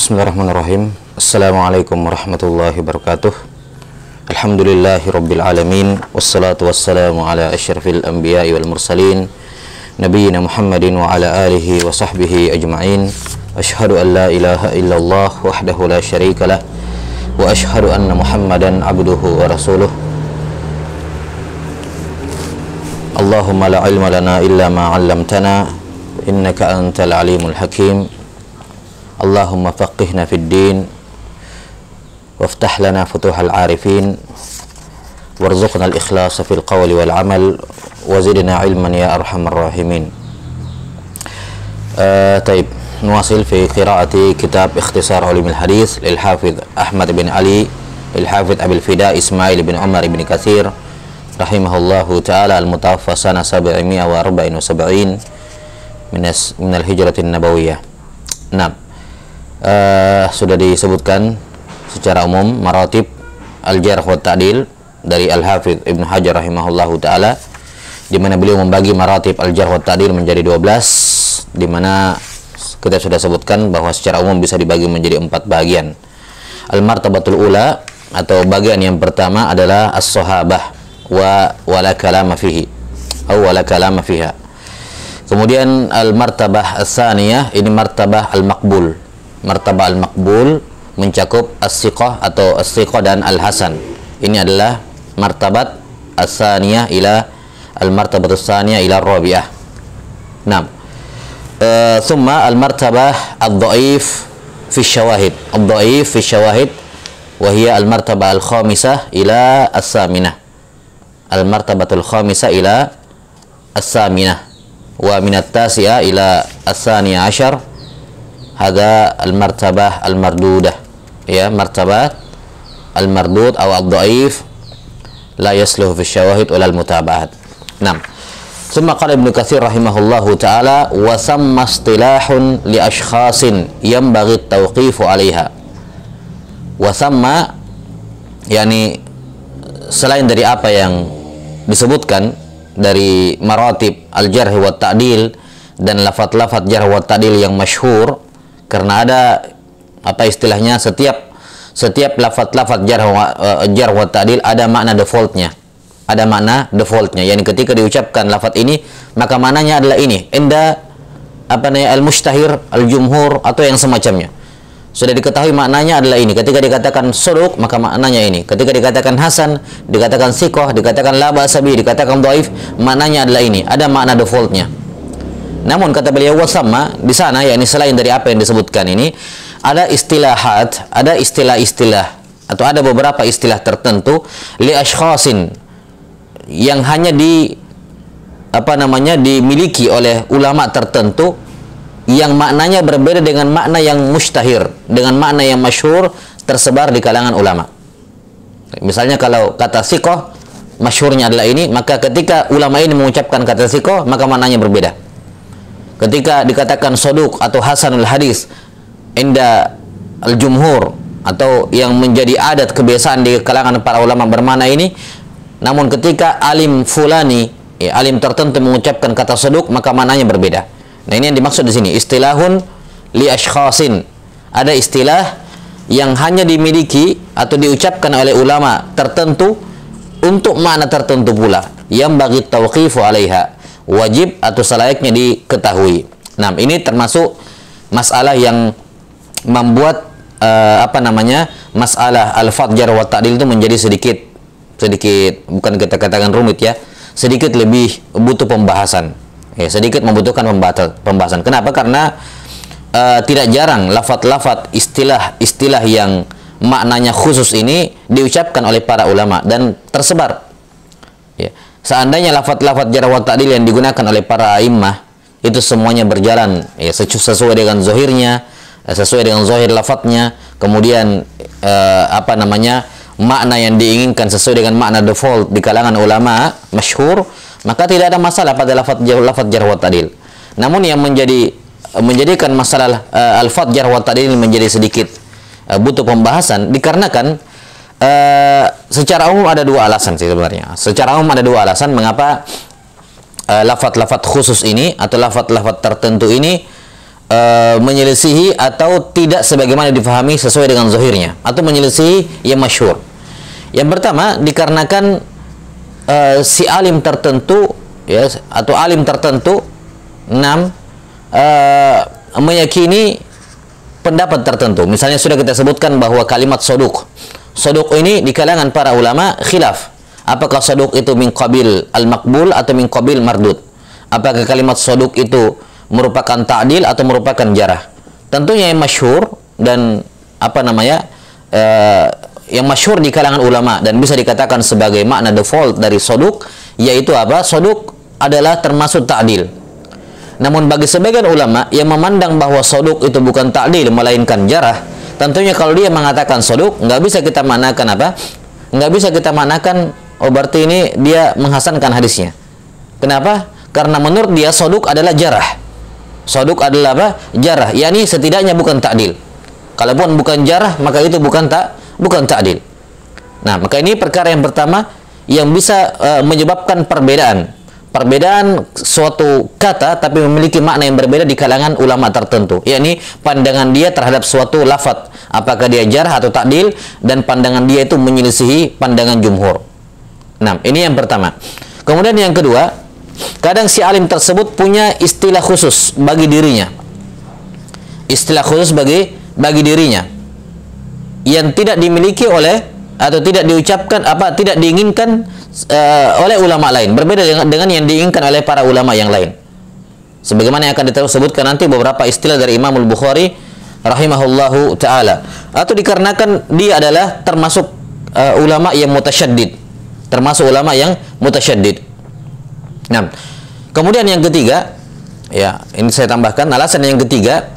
Bismillahirrahmanirrahim. Assalamualaikum warahmatullahi wabarakatuh. Alhamdulillahi rabbil alamin. Wassalatu wassalamu ala asyrafil anbiya'i wal mursalin Nabiyyina Muhammadin wa ala alihi wa sahbihi ajma'in. Ashhadu an la ilaha illallah wahdahu la syarika lah, wa ashhadu anna Muhammadan abduhu wa rasuluh. Allahumma la ilma lana illa ma 'allamtana, innaka antal alimul hakim. Allahumma faqihna fid din, waftah lana futuhal arifin, warzuqna al-ikhlasa fil qawli wal amal, wazidna ilman ya arhamar rahimin. Taib, nuwasil fi qiraati kitab ikhtisar ulumil hadis lil hafidh Ahmad bin Ali lil hafidh Abil Fida Ismail bin Umar bin Katsir rahimahullahu ta'ala al-mutawaffa sana 774 min al-hijratin nabawiyah. Nah, sudah disebutkan secara umum maratib al-jarh wa ta'dil dari Al-Hafidh Ibnu Hajar rahimahullahu ta'ala, di mana beliau membagi maratib al-jarh wa ta'dil menjadi 12, di mana kita sudah sebutkan bahwa secara umum bisa dibagi menjadi 4 bagian. Al-martabatul ula atau bagian yang pertama adalah as-sahabah wa wala kalama fihi atau wala kalama fiha. Kemudian al-martabah as-saniyah, ini martabah al-maqbul. Martabah al-maqbul mencakup as-siqah atau as-siqah dan al-hasan. Ini adalah martabat as-saniyah ila al-martabat as-saniyah ila ar-rabi'ah. Nah, thumma al-martabah ad-dha'if fi syawahid. Ad-dha'if fi syawahid wa hiya al-martabah al-khamisah ila as-saminah. Al-martabatul khamisah ila as-saminah wa min at-tasi'ah ila as-saniyah asyar. Hada al-martabah al-mardudah, ya, martabat al-mardud atau ad-dhaif la yasluhu fi syawahid wal mutaba'at. Nah, summa qala Ibnu Katsir rahimahullahu ta'ala wa samma istilahun li ashkhasin yanbaghi at-tawqifu 'alaiha. Wa samma, yakni selain dari apa yang disebutkan dari maratib al-jarh wa ta'dil dan lafaz-lafaz jarh wa ta'dil yang masyhur, karena ada apa istilahnya, setiap lafaz-lafaz jarh wa ta'dil ada makna defaultnya. Ada makna defaultnya, yakni ketika diucapkan lafaz ini maka maknanya adalah ini. Inda al-mushtahir, al-jumhur atau yang semacamnya. Sudah diketahui maknanya adalah ini. Ketika dikatakan suduq maka maknanya ini. Ketika dikatakan hasan, dikatakan siqah, dikatakan la ba'sa bi, dikatakan dhaif, maknanya adalah ini. Ada makna defaultnya. Namun kata beliau wasamma di sana, yakni selain dari apa yang disebutkan ini, ada istilahat, ada istilah-istilah atau ada beberapa istilah tertentu li ashkhasin yang hanya dimiliki oleh ulama tertentu, yang maknanya berbeda dengan makna yang mustahir, dengan makna yang masyhur tersebar di kalangan ulama. Misalnya kalau kata siqah masyhurnya adalah ini, maka ketika ulama ini mengucapkan kata siqah maka maknanya berbeda. Ketika dikatakan soduk atau hasanul hadis inda al-jumhur atau yang menjadi adat kebiasaan di kalangan para ulama bermakna ini, namun ketika alim fulani, alim tertentu mengucapkan kata soduk maka maknanya berbeda. Nah, ini yang dimaksud di sini istilahun li ashkhasin. Ada istilah yang hanya dimiliki atau diucapkan oleh ulama tertentu untuk makna tertentu pula, yang bagi tauqifu 'alaiha, wajib atau selayaknya diketahui. Nah, ini termasuk masalah yang membuat masalah al-fadh jarh wa ta'dil itu menjadi sedikit bukan kita katakan rumit, ya, sedikit lebih butuh pembahasan. Sedikit membutuhkan pembahasan. Kenapa? Karena tidak jarang lafaz-lafaz istilah yang maknanya khusus ini diucapkan oleh para ulama dan tersebar. Ya. Seandainya lafaz-lafaz jarh wa ta'dil yang digunakan oleh para a'immah itu semuanya berjalan, ya, sesuai dengan zahirnya, sesuai dengan zahir lafaznya, kemudian makna yang diinginkan sesuai dengan makna default di kalangan ulama masyhur, maka tidak ada masalah pada lafaz jarh wa ta'dil. Namun yang menjadikan masalah al-fadh jarh wa ta'dil menjadi sedikit butuh pembahasan dikarenakan secara umum ada dua alasan sih sebenarnya. Secara umum ada dua alasan mengapa lafaz-lafaz khusus ini atau lafaz-lafaz tertentu ini menyelisihi atau tidak sebagaimana difahami sesuai dengan zahirnya, atau menyelisihi yang masyhur. Yang pertama, dikarenakan si alim tertentu, ya, atau alim tertentu, meyakini pendapat tertentu. Misalnya sudah kita sebutkan bahwa kalimat soduk ini di kalangan para ulama khilaf. Apakah soduk itu min qabil al-maqbul atau min qabil mardud? Apakah kalimat soduk itu merupakan ta'dil atau merupakan jarah? Tentunya yang masyhur dan yang masyhur di kalangan ulama dan bisa dikatakan sebagai makna default dari soduk, yaitu apa? Soduk adalah termasuk ta'dil. Namun bagi sebagian ulama yang memandang bahwa soduk itu bukan ta'dil melainkan jarah, tentunya kalau dia mengatakan soduk, nggak bisa kita maknakan apa? Nggak bisa kita maknakan, oh berarti ini dia menghasankan hadisnya. Kenapa? Karena menurut dia soduk adalah jarah. Soduk adalah apa? Jarah, yakni setidaknya bukan ta'dil. Kalaupun bukan jarah, maka itu bukan ta'dil. Nah, maka ini perkara yang pertama yang bisa menyebabkan perbedaan suatu kata tapi memiliki makna yang berbeda di kalangan ulama tertentu, yakni pandangan dia terhadap suatu lafaz, apakah dia jarah atau ta'dil, dan pandangan dia itu menyelisihi pandangan jumhur. Nah, ini yang pertama. Kemudian yang kedua, kadang si alim tersebut punya istilah khusus bagi dirinya. Istilah khusus bagi dirinya yang tidak dimiliki oleh atau tidak diucapkan tidak diinginkan oleh ulama lain, berbeda dengan yang diinginkan oleh para ulama yang lain. Sebagaimana yang akan disebutkan nanti beberapa istilah dari Imam Al-Bukhari rahimahullahu taala. Atau dikarenakan dia adalah termasuk ulama yang mutasyaddid. Nah, kemudian yang ketiga, ya, ini saya tambahkan alasan yang ketiga,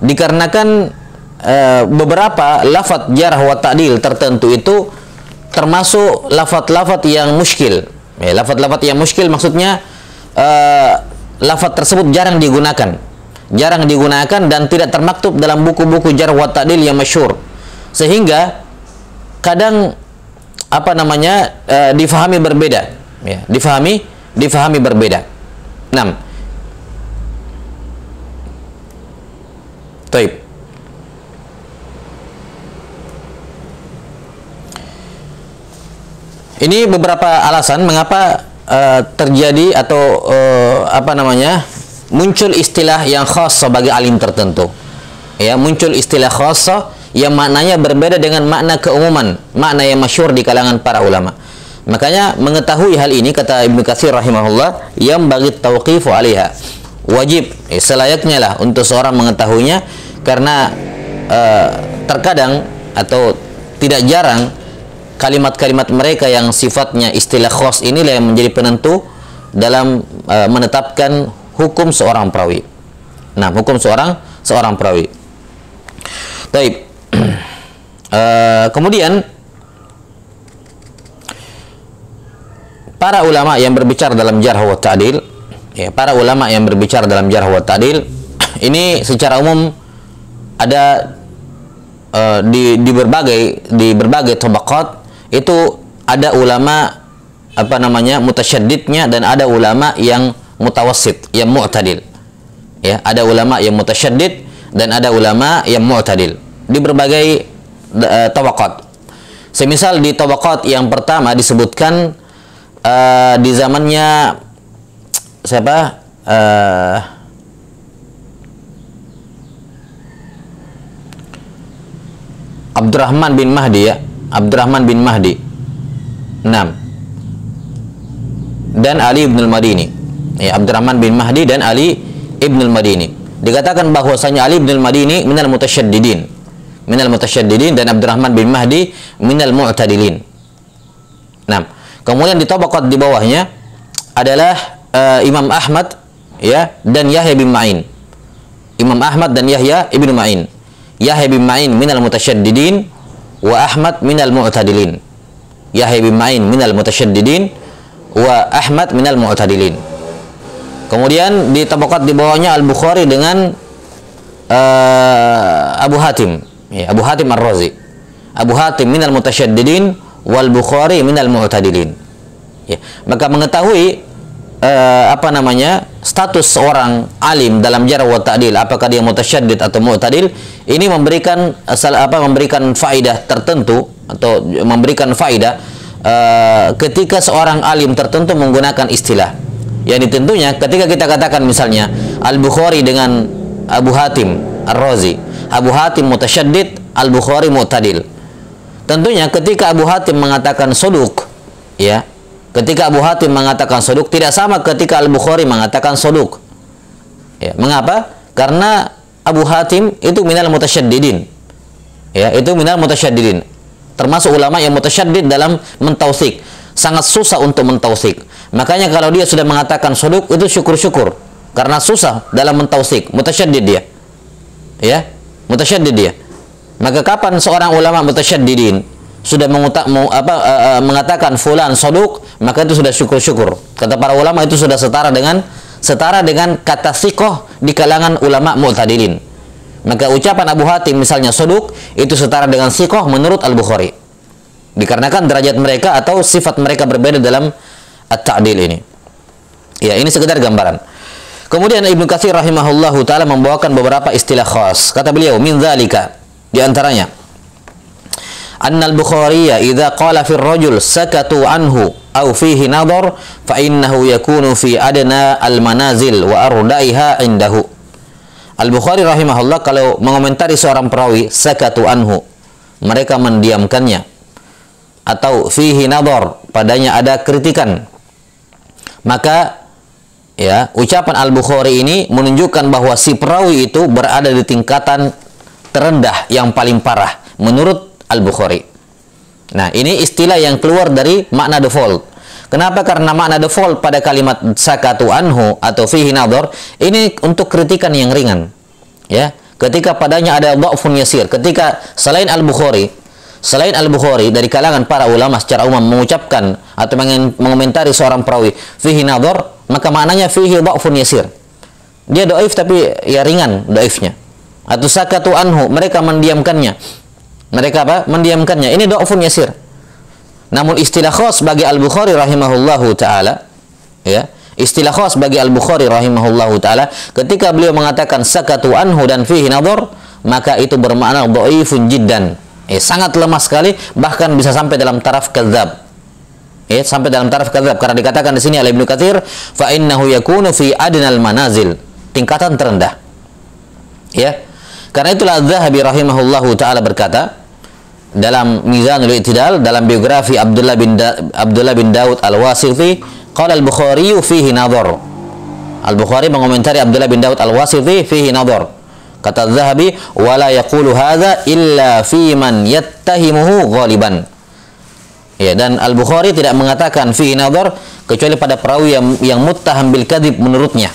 dikarenakan beberapa lafaz jarh wa ta'dil tertentu itu termasuk lafaz-lafaz yang muskil. Ya, lafaz-lafaz yang muskil maksudnya lafaz tersebut jarang digunakan dan tidak termaktub dalam buku-buku jarh wa ta'dil yang masyhur, sehingga kadang difahami berbeda, ya, difahami berbeda. 6. Taib. Ini beberapa alasan mengapa terjadi atau muncul istilah yang khassa bagi alim tertentu. Ya, muncul istilah khassa yang maknanya berbeda dengan makna keumuman, makna yang masyhur di kalangan para ulama. Makanya mengetahui hal ini, kata Ibnu Katsir rahimahullah, yang bagi tauqifu 'alaiha. Wajib, selayaknya lah untuk seorang mengetahuinya, karena terkadang atau tidak jarang kalimat-kalimat mereka yang sifatnya istilah khas inilah yang menjadi penentu dalam menetapkan hukum seorang perawi. Nah, hukum seorang perawi. Baik. Kemudian para ulama yang berbicara dalam jarh wa ta'dil, ya, para ulama yang berbicara dalam jarh wa ta'dil ini secara umum ada di berbagai tabaqat. Itu ada ulama mutasyaddidnya dan ada ulama yang mutawassit, yang mu'tadil. Ya, ada ulama yang mutasyaddid dan ada ulama yang mu'tadil di berbagai tabaqat. Semisal di tabaqat yang pertama disebutkan di zamannya siapa? Abdurrahman bin Mahdi, ya. Abdurrahman bin Mahdi. 6. Dan Ali ibn al-Madini. Ya, Abdurrahman bin Mahdi dan Ali ibn al-Madini. Dikatakan bahwasanya Ali ibn al-Madini minal mutasyaddidin. Dan Abdurrahman bin Mahdi minal mu'tadilin. 6. Kemudian di tabaqat di bawahnya adalah Imam Ahmad, ya, dan Yahya bin Ma'in. Imam Ahmad dan Yahya ibn Ma'in. Yahya bin Ma'in minal mutasyaddidin wa Ahmad minal mu'tadilin. Yahya bin Ma'in minal mutasyaddidin wa Ahmad minal mu'tadilin. Kemudian di tabaqat di bawahnya Al-Bukhari dengan Abu Hatim, ya, Abu Hatim Ar-Razi. Abu Hatim minal mutasyaddidin wal Bukhari minal mu'tadilin. Ya, maka mengetahui status seorang alim dalam jarh wa ta'dil, apakah dia mutasyaddid atau mu'tadil, ini memberikan faidah tertentu atau memberikan faidah ketika seorang alim tertentu menggunakan istilah. Yani tentunya ketika kita katakan misalnya Al-Bukhari dengan Abu Hatim Ar-Razi, Abu Hatim mutasyaddid, Al-Bukhari mu'tadil. Tentunya ketika Abu Hatim mengatakan soduk, ya, ketika Abu Hatim mengatakan soduk tidak sama ketika Al-Bukhari mengatakan soduk. Ya, mengapa? Karena Abu Hatim itu minal mutasyaddidin. Ya, itu minal mutasyaddidin. Termasuk ulama yang mutasyaddid dalam mentausik. Sangat susah untuk mentausik. Makanya kalau dia sudah mengatakan soduk itu syukur-syukur. Karena susah dalam mentausik. Mutasyaddid dia. Ya, mutasyaddid dia. Maka kapan seorang ulama mutasyaddidin sudah mengatakan fulan soduk, maka itu sudah syukur-syukur. Kata para ulama itu sudah setara dengan kata siqah di kalangan ulama mu'tadilin. Maka ucapan Abu Hatim misalnya soduk itu setara dengan siqah menurut Al-Bukhari. Dikarenakan derajat mereka atau sifat mereka berbeda dalam at-ta'dil ini. Ya, ini sekedar gambaran. Kemudian Ibnu Katsir rahimahullahu taala membawakan beberapa istilah khas. Kata beliau, min dzalika, di antaranya annal Bukhariya idza qala fi ar-rajul sakatu anhu aw fihi nadhar fa innahu yakunu fi adna al-manazil wa ardaiha indahu. Al-Bukhari rahimahullah kalau mengomentari seorang perawi sakatu anhu, mereka mendiamkannya, atau fihi nadhar, padanya ada kritikan, maka ya, ucapan Al-Bukhari ini menunjukkan bahwa si perawi itu berada di tingkatan terendah yang paling parah menurut Al-Bukhari. Nah, ini istilah yang keluar dari makna default. Kenapa? Karena makna default pada kalimat sakatu anhu atau fihi nadhar ini untuk kritikan yang ringan. Ya, ketika padanya ada dha'fun yasir, ketika selain Al-Bukhari dari kalangan para ulama secara umum mengucapkan atau mengomentari seorang perawi fihi nadhar, maka maknanya fihi dha'fun yasir. Dia dhaif tapi ya ringan dhaifnya. Atau sakatu anhu, mereka mendiamkannya. Mereka apa? Mendiamkannya. Ini dha'fun yasir. Namun istilah khas bagi Al-Bukhari rahimahullahu taala, ya, istilah khas bagi Al-Bukhari rahimahullahu taala ketika beliau mengatakan sakatu anhu dan fihi nadhar, maka itu bermakna dhaifun jiddan. Sangat lemah sekali, bahkan bisa sampai dalam taraf kadzab. Sampai dalam taraf kadzab karena dikatakan di sini oleh Ibnu Katsir fa innahu yakunu fi adnal manazil, tingkatan terendah. Ya. Karena itulah Az-Zahabi rahimahullahu taala berkata dalam Mizanul I'tidal, dalam biografi Abdullah bin Daud Al-Wasiti, qala Al-Bukhari fihi nadhar. Al-Bukhari mengomentari Abdullah bin Daud Al-Wasiti fihi nadhar. Kata Az-Zahabi, wala yaqulu hadza illa fi man yattahimuhu ghaliban. Ya, dan Al-Bukhari tidak mengatakan fihi nadhar kecuali pada perawi yang muttaham bil kadzib menurutnya.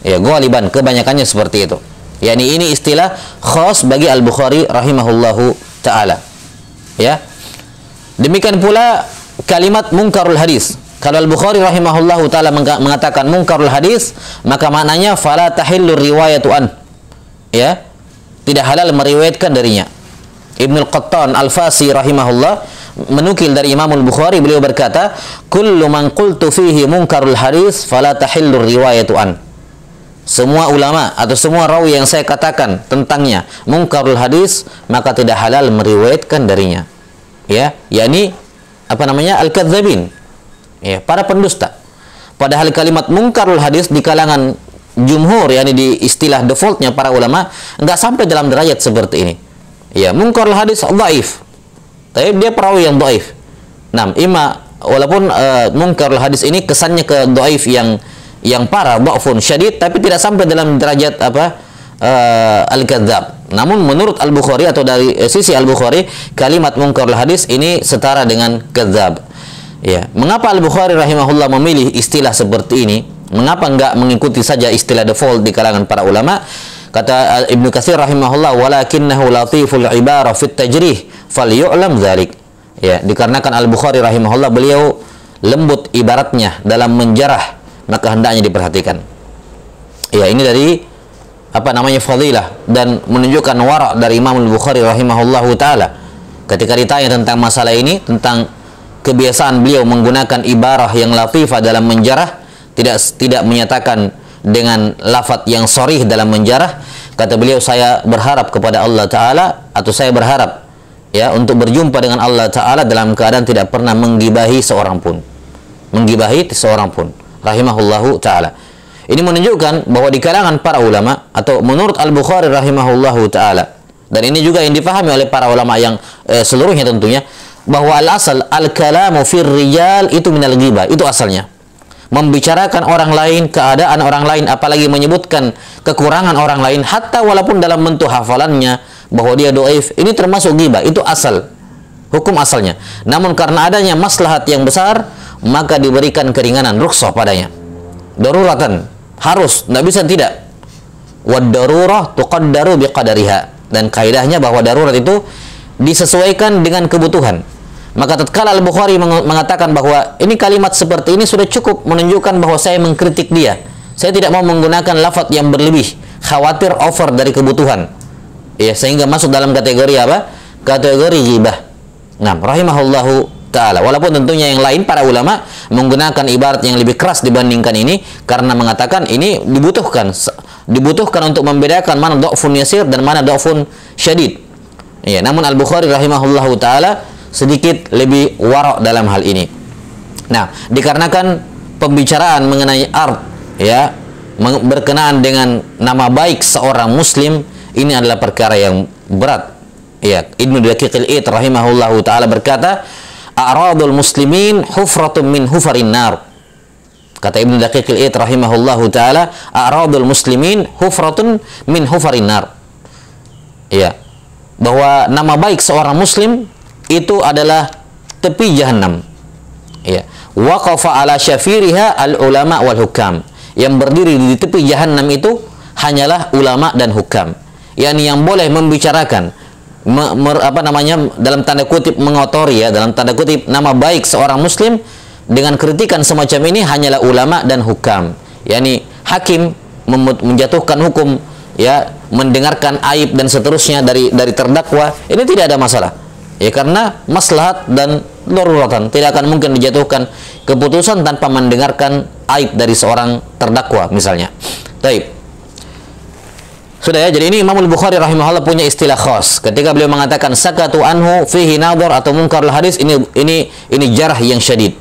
Ya, ghaliban, kebanyakannya seperti itu. Yani ini istilah khas bagi Al-Bukhari rahimahullahu taala. Ya. Demikian pula kalimat munkarul hadis. Kalau Al-Bukhari rahimahullahu taala mengatakan munkarul hadis, maka maknanya fala tahillu riwayatu an. Ya. Tidak halal meriwayatkan darinya. Ibnul Qattan Al-Fasi rahimahullah menukil dari Imam Al-Bukhari, beliau berkata, kullu man qultu fihi munkarul hadis fala tahillu riwayatu an. Semua ulama atau semua rawi yang saya katakan tentangnya munkarul hadis, maka tidak halal meriwayatkan darinya. Ya, yakni apa namanya? Al-kadzabin. Ya, para pendusta. Padahal kalimat munkarul hadis di kalangan jumhur, yakni di istilah defaultnya para ulama, enggak sampai dalam derajat seperti ini. Ya, munkarul hadis dhaif. Tapi dia perawi yang dhaif. Nah, walaupun munkarul hadis ini kesannya ke dhaif yang parah, dha'fun syadid, tapi tidak sampai dalam derajat al-kadzab. Namun menurut Al-Bukhari atau dari sisi Al-Bukhari, kalimat munkarul hadis ini setara dengan kadzab. Ya, mengapa Al-Bukhari rahimahullah memilih istilah seperti ini? Mengapa enggak mengikuti saja istilah default di kalangan para ulama? Kata Ibnu Katsir rahimahullah, walakinnahu latiful ibara fit tajrih falyu'lam dzalik. Ya, dikarenakan Al-Bukhari rahimahullah beliau lembut ibaratnya dalam menjarah, maka hendaknya diperhatikan. Ya, ini dari apa namanya fadilah dan menunjukkan wara' dari Imam Al-Bukhari rahimahullahu taala. Ketika ditanya tentang masalah ini, tentang kebiasaan beliau menggunakan ibarah yang latifah dalam menjarah, tidak menyatakan dengan lafaz yang sharih dalam menjarah. Kata beliau, saya berharap kepada Allah Ta'ala, atau saya berharap ya untuk berjumpa dengan Allah Ta'ala dalam keadaan tidak pernah menggibahi seorang pun. Menggibahi seorang pun. Rahimahullahu Ta'ala. Ini menunjukkan bahwa di kalangan para ulama, atau menurut Al-Bukhari rahimahullahu Ta'ala, dan ini juga yang dipahami oleh para ulama yang seluruhnya tentunya, bahwa al-asal al-kalamu fir rijal itu minal ghibah. Itu asalnya. Membicarakan orang lain, keadaan orang lain, apalagi menyebutkan kekurangan orang lain, hatta walaupun dalam bentuk hafalannya bahwa dia dhaif, ini termasuk ghibah. Itu asal, hukum asalnya. Namun karena adanya maslahat yang besar, maka diberikan keringanan, rukhsah padanya. Daruratan, harus, tidak bisa tidak. Wad darurah tuqaddaru biqadariha. Dan kaidahnya bahwa darurat itu disesuaikan dengan kebutuhan. Maka tatkala Al-Bukhari mengatakan bahwa ini kalimat seperti ini sudah cukup menunjukkan bahwa saya mengkritik dia. Saya tidak mau menggunakan lafaz yang berlebih, khawatir over dari kebutuhan. Ya, sehingga masuk dalam kategori apa? Kategori ghibah. Nah, rahimahullahu ta'ala. Walaupun tentunya yang lain para ulama menggunakan ibarat yang lebih keras dibandingkan ini, karena mengatakan ini dibutuhkan untuk membedakan mana dha'fun yasir dan mana dha'fun syadid. Ya, namun Al-Bukhari rahimahullahu ta'ala sedikit lebih warok dalam hal ini. Nah, dikarenakan pembicaraan mengenai art, ya, berkenaan dengan nama baik seorang muslim, ini adalah perkara yang berat. Ya, Ibnu Daqiq al-Id rahimahullahu ta'ala berkata, a'radul muslimin hufratun min hufarin nar. Kata Ibnu Daqiq al-Id rahimahullahu ta'ala, a'radul muslimin hufratun min hufarin nar. Ya, bahwa nama baik seorang muslim itu adalah tepi jahanam. Ya, waqafa ala syafiriha al ulama wal hukam. Yang berdiri di tepi jahanam itu hanyalah ulama dan hukam. Yani yang boleh membicarakan dalam tanda kutip mengotori, ya, dalam tanda kutip nama baik seorang muslim dengan kritikan semacam ini hanyalah ulama dan hukam. Yani hakim menjatuhkan hukum, ya, mendengarkan aib dan seterusnya dari terdakwa, ini tidak ada masalah. Ya, karena maslahat dan daruratan, tidak akan mungkin dijatuhkan keputusan tanpa mendengarkan aib dari seorang terdakwa misalnya. Baik. Sudah ya, jadi ini Imam Al-Bukhari rahimahullah punya istilah khas. Ketika beliau mengatakan sakatu anhu fihi nadhar atau munkarul hadis, ini jarh yang syadid.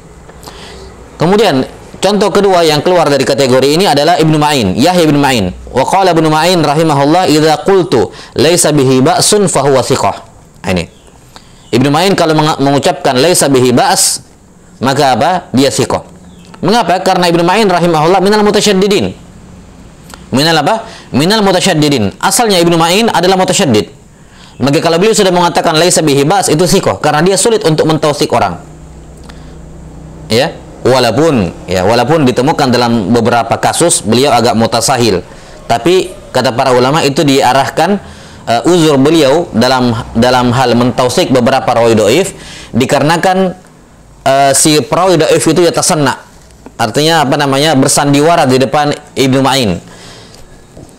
Kemudian contoh kedua yang keluar dari kategori ini adalah Ibnu Ma'in, Yahya Ibnu Ma'in. Wa qala Ibnu Ma'in rahimahullah, idza qultu laisa bihi ba'sun fa huwa thiqah. Ini Ibnu Ma'in kalau mengucapkan laisa bihi ba's, maka apa? Dia thiqah. Mengapa? Karena Ibnu Ma'in rahimahullah minal mutasyaddidin. Minal apa? Minal mutasyaddidin. Asalnya Ibnu Ma'in adalah mutasyaddid. Maka kalau beliau sudah mengatakan laisa bihi ba's, itu thiqah, karena dia sulit untuk mentautsik orang. Ya, walaupun ditemukan dalam beberapa kasus beliau agak mutasahil. Tapi kata para ulama itu diarahkan uzur beliau dalam hal mentausik beberapa rawi dhaif dikarenakan si perawi dhaif itu yatasanna, artinya bersandiwara di depan Ibnu Ma'in,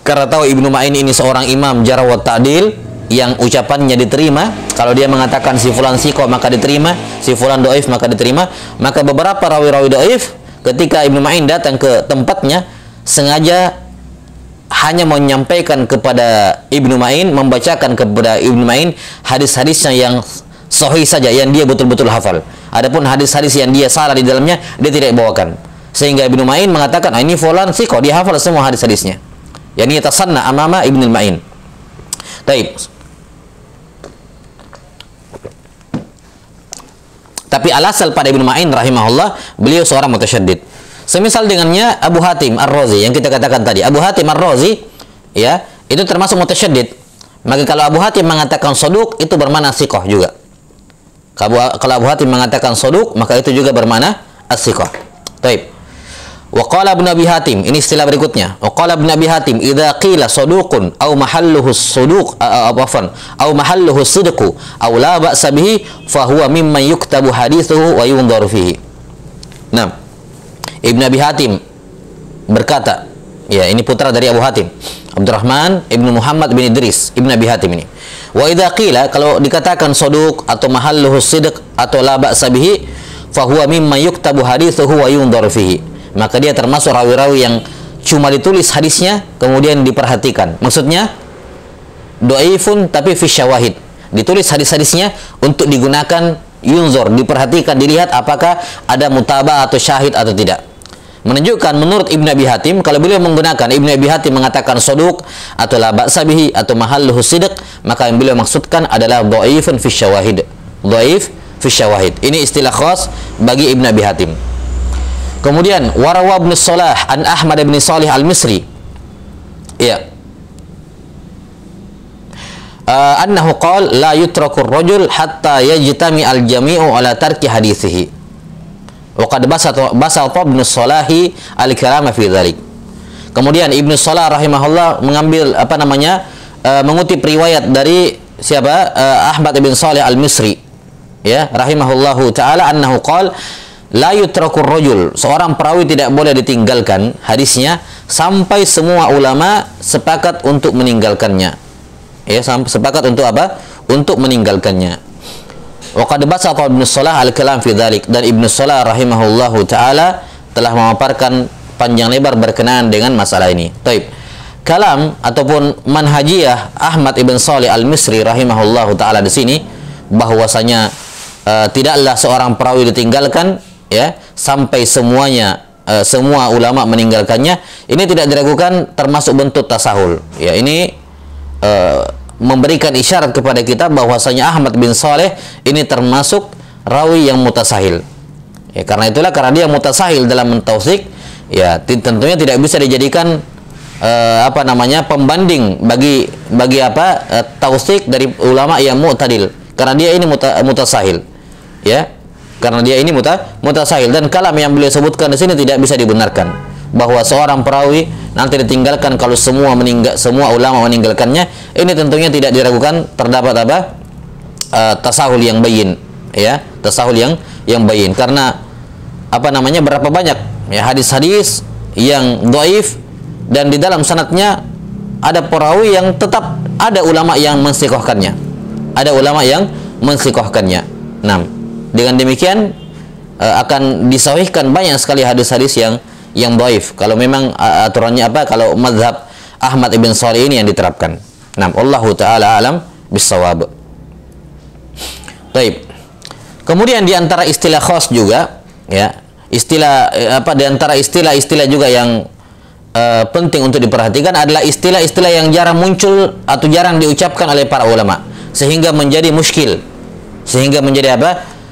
karena tahu Ibnu Ma'in ini seorang imam jarh wa ta'dil yang ucapannya diterima. Kalau dia mengatakan si fulan siqah maka diterima, si fulan dhaif maka diterima. Maka beberapa rawi-rawi dhaif ketika Ibnu Ma'in datang ke tempatnya sengaja hanya menyampaikan kepada Ibnu Ma'in, membacakan kepada Ibnu Ma'in hadis-hadisnya yang sahih saja, yang dia betul-betul hafal. Adapun hadis-hadis yang dia salah di dalamnya, dia tidak bawakan. Sehingga Ibnu Ma'in mengatakan, ini fulan siqah, dia hafal semua hadis-hadisnya. Yani yatasanna amama Ibnu Ma'in. Baik. Tapi al-asal pada Ibnu Ma'in rahimahullah, beliau seorang mutasyaddid. Semisal dengannya Abu Hatim Ar-Razi yang kita katakan tadi. Abu Hatim Ar-Razi, ya, itu termasuk mutasyaddid. Maka kalau Abu Hatim mengatakan saduq, itu bermakna thiqah juga. Kalau Abu Hatim mengatakan saduq, maka itu juga bermakna as-thiqah. Baik. Wa qala Ibnu Abi Hatim, ini istilah berikutnya. Wa qala Ibnu Abi Hatim, idza qila saduqun aw mahalluhu as-saduq aw mahalluhu as-sidqu aw la ba'sa bihi fa huwa mimman yuktabu hadithuhu wa yunzaru fihi. Nah, Ibnu Abi Hatim berkata, ya, ini putra dari Abu Hatim, Abdurrahman Ibnu Muhammad bin Idris Ibnu Abi Hatim ini. Wa idza qila, kalau dikatakan saduq atau mahalluhu sidq atau la ba'sa bihi fa huwa mimman yuktabu hadithuhu wa yunzaru fihi, maka dia termasuk rawi-rawi yang cuma ditulis hadisnya kemudian diperhatikan. Maksudnya dhaifun tapi fi syawahid. Ditulis hadis-hadisnya untuk digunakan yunzur, diperhatikan, dilihat apakah ada mutabah atau syahid atau tidak. Menunjukkan menurut Ibnu Abi Hatim, kalau beliau menggunakan, Ibnu Abi Hatim mengatakan saduq atau la ba'sa bihi atau mahalluhu sidq, maka yang beliau maksudkan adalah dhaifun fi syawahid. Dhaif fi syawahid. Ini istilah khas bagi Ibnu Abi Hatim. Kemudian warawa Ibnu Salah an Ahmad bin Salih al-Misri. Ya. Annahu qala la yutraku ar-rajul hatta yajtami al-jami'u ala tarki hadithihi. Wa qad basata Ibnu Salahi al-kalam fi dzalik. Kemudian Ibnu Salah rahimahullah mengambil mengutip riwayat dari siapa? Ahmad bin Salih al-Misri. Ya, rahimahullahu taala annahu qala la yutraku ar-rajul, seorang perawi tidak boleh ditinggalkan hadisnya sampai semua ulama sepakat untuk meninggalkannya. Ya, sepakat untuk apa? Untuk meninggalkannya. Wa qad basata Ibnu Salah al-kalam fi dzalik, dan Ibnu Salah rahimahullahu taala telah memaparkan panjang lebar berkenaan dengan masalah ini. Taib. Kalam ataupun manhajiyah Ahmad ibn Salih al-Misri rahimahullahu taala di sini bahwasanya tidaklah seorang perawi ditinggalkan ya sampai semuanya semua ulama meninggalkannya. Ini tidak diragukan termasuk bentuk tasahul. Ya, ini memberikan isyarat kepada kita bahwasanya Ahmad bin Saleh ini termasuk rawi yang mutasahil. Ya, karena dia mutasahil dalam mentautsik, ya tentunya tidak bisa dijadikan pembanding bagi tautsik dari ulama yang mu'tadil, karena dia ini mutasahil. Ya, karena dia ini mutasahil, dan kalam yang beliau sebutkan di sini tidak bisa dibenarkan bahwa seorang perawi nanti ditinggalkan kalau semua ulama meninggalkannya. Ini tentunya tidak diragukan terdapat tasahul yang bayin, ya, tasahul yang bayin, karena berapa banyak ya hadis-hadis yang dhaif dan di dalam sanadnya ada perawi yang tetap ada ulama yang mensikohkannya. Nah, dengan demikian akan disahihkan banyak sekali hadis-hadis yang dhaif kalau memang aturannya kalau mazhab Ahmad ibn Salih ini yang diterapkan. Nah, Allahu taala alam bissawab. Baik. Kemudian di antara istilah khas juga ya, di antara istilah-istilah juga yang penting untuk diperhatikan adalah istilah-istilah yang jarang muncul atau jarang diucapkan oleh para ulama sehingga menjadi muskil.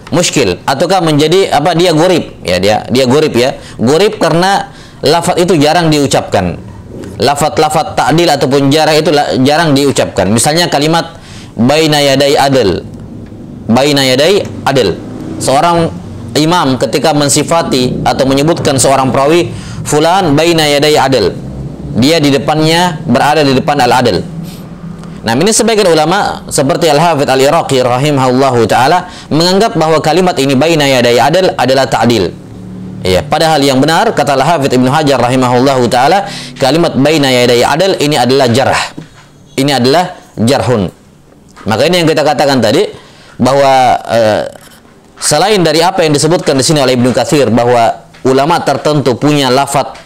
Muskil ataukah menjadi dia gharib ya, dia gharib ya. Gharib karena lafaz itu jarang diucapkan. Lafaz ta'dil ataupun jarah itu jarang diucapkan. Misalnya kalimat baina yaday adl. Baina yaday adl. Seorang imam ketika mensifati atau menyebutkan seorang perawi fulan baina yaday adl, dia di depannya berada di depan al-adl. Nah, ini sebagian ulama seperti Al-Hafidz Al-Iraqi rahimahullahu taala menganggap bahwa kalimat ini baina yaday adl adalah ta'dil. Ya, padahal yang benar kata Al-Hafidz Ibnu Hajar rahimahullahu taala, kalimat baina yaday adl ini adalah jarh. Ini adalah jarhun. Maka ini yang kita katakan tadi bahwa selain dari apa yang disebutkan di sini oleh Ibnu Katsir bahwa ulama tertentu punya lafaz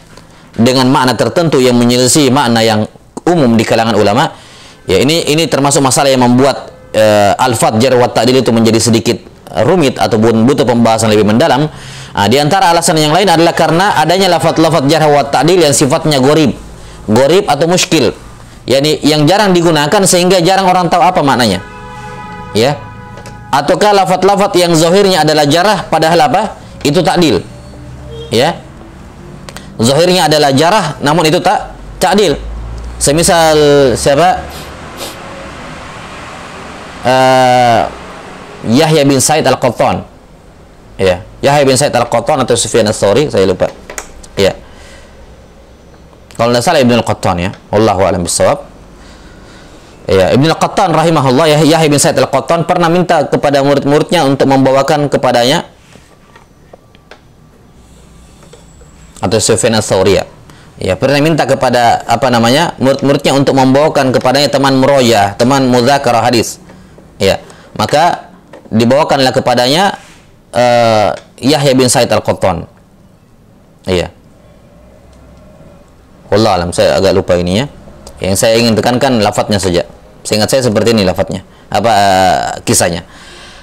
dengan makna tertentu yang menyelisih makna yang umum di kalangan ulama. Ya, ini termasuk masalah yang membuat al-fadh jarh wa ta'dil itu menjadi sedikit rumit ataupun butuh pembahasan lebih mendalam. Nah, di antara alasan yang lain adalah karena adanya lafaz-lafaz jarh wa ta'dil yang sifatnya gharib atau muskil. yakni yang jarang digunakan sehingga jarang orang tahu apa maknanya. Ya. Ataukah lafaz-lafaz yang zahirnya adalah jarah padahal apa? Itu ta'dil. Ya. Zahirnya adalah jarah namun itu ta'dil. Semisal siapa? Yahya bin Sa'id Al-Qattan. Ya, Yahya bin Sa'id Al-Qattan atau Sufyan Ats-Tsauri, saya lupa. Ya. Kalau tidak salah Ibnu Al-Qattan ya. Wallahu a'lam bissawab. Ya, Ibnu Al-Qattan rahimahullah, Yahya bin Sa'id Al-Qattan pernah minta kepada murid-muridnya untuk membawakan kepadanya atau Sufyan Ats-Tsauri ya. Ya, pernah minta kepada murid-muridnya untuk membawakan kepadanya teman muroyah, teman mudzakarah hadis. Ya, maka dibawakanlah kepadanya Yahya bin Sa'id Al-Qattan. Iya. Wallah alam, saya agak lupa ini ya. Yang saya ingin tekankan lafadznya saja. Seingat saya seperti ini lafadznya. Kisahnya.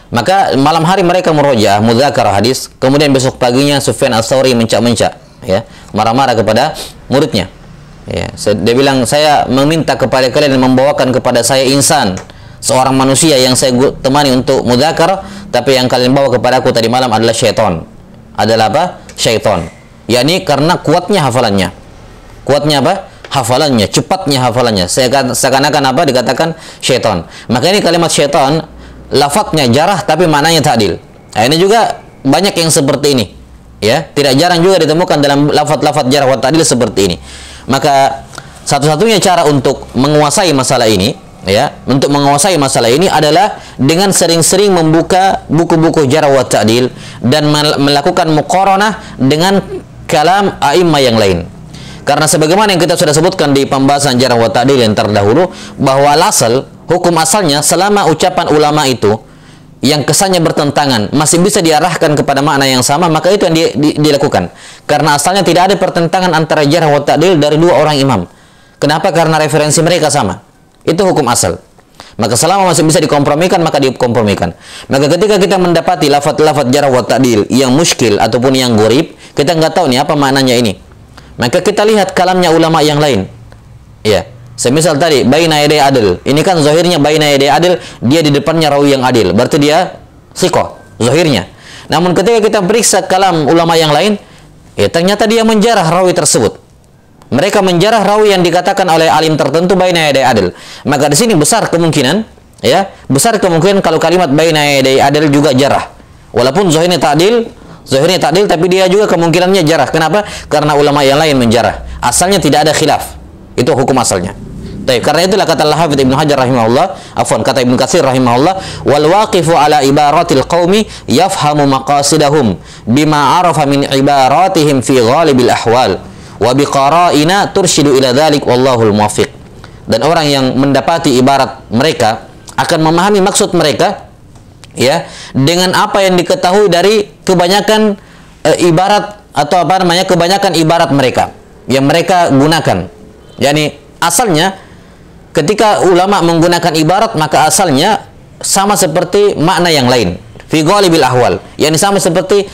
Maka malam hari mereka murojaah, mudzakarah hadis, kemudian besok paginya Sufyan Ats-Tsauri mencak-mencak, ya, marah-marah kepada muridnya. Ya, dia bilang, saya meminta kepada kalian membawakan kepada saya insan, seorang manusia yang saya temani untuk mudzakarah, tapi yang kalian bawa kepada aku tadi malam adalah syaitan. Adalah apa? Syaitan. Yakni karena kuatnya hafalannya. Kuatnya apa? Hafalannya, cepatnya hafalannya. Seakan-akan apa? Dikatakan syaitan. Maka ini kalimat syaitan, lafadznya jarah tapi maknanya ta'dil. Nah, ini juga banyak yang seperti ini. Ya, tidak jarang juga ditemukan dalam lafadz-lafadz jarah wa ta'dil seperti ini. Maka satu-satunya cara untuk menguasai masalah ini, ya, untuk menguasai masalah ini adalah dengan sering-sering membuka buku-buku jarah wa ta'dil dan melakukan muqaranah dengan kalam a'immah yang lain. Karena sebagaimana yang kita sudah sebutkan di pembahasan jarah wa ta'dil yang terdahulu, bahwa asal hukum asalnya selama ucapan ulama itu yang kesannya bertentangan masih bisa diarahkan kepada makna yang sama, maka itu yang dilakukan. Karena asalnya tidak ada pertentangan antara jarh wa ta'dil dari dua orang imam. Kenapa? Karena referensi mereka sama. Itu hukum asal. Maka selama masih bisa dikompromikan, maka dikompromikan. Maka ketika kita mendapati lafadz-lafadz jarh wa ta'dil yang muskil ataupun yang gharib, kita nggak tahu nih apa maknanya ini. Maka kita lihat kalamnya ulama yang lain. Ya. Semisal tadi baina yaday adil. Ini kan zahirnya baina yaday adil, dia di depannya rawi yang adil. Berarti dia siqah zahirnya. Namun ketika kita periksa kalam ulama yang lain, ya ternyata dia menjarah rawi tersebut. Mereka menjarah rawi yang dikatakan oleh alim tertentu baina yaday adil. Maka di sini besar kemungkinan, ya, besar kemungkinan kalau kalimat baina yaday adil juga jarah. Walaupun zahirnya ta'dil tapi dia juga kemungkinannya jarah. Kenapa? Karena ulama yang lain menjarah. Asalnya tidak ada khilaf. Itu hukum asalnya. Karena itulah kata Al-Hafidz Ibnu Hajar rahimahullah, kata Ibnu Katsir rahimahullah, wal waqifu ala ibaratil qaumi yafhamu maqasidahum bima arafa min ibaratihim fi ghalibil ahwal wa biqara'ina turshidu ila dzalik wallahul muwaffiq. Dan orang yang mendapati ibarat mereka akan memahami maksud mereka, ya, dengan apa yang diketahui dari kebanyakan ibarat atau kebanyakan ibarat mereka yang mereka gunakan. Yani asalnya ketika ulama menggunakan ibarat, maka asalnya sama seperti makna yang lain. Fi ghalibil ahwal, yang sama seperti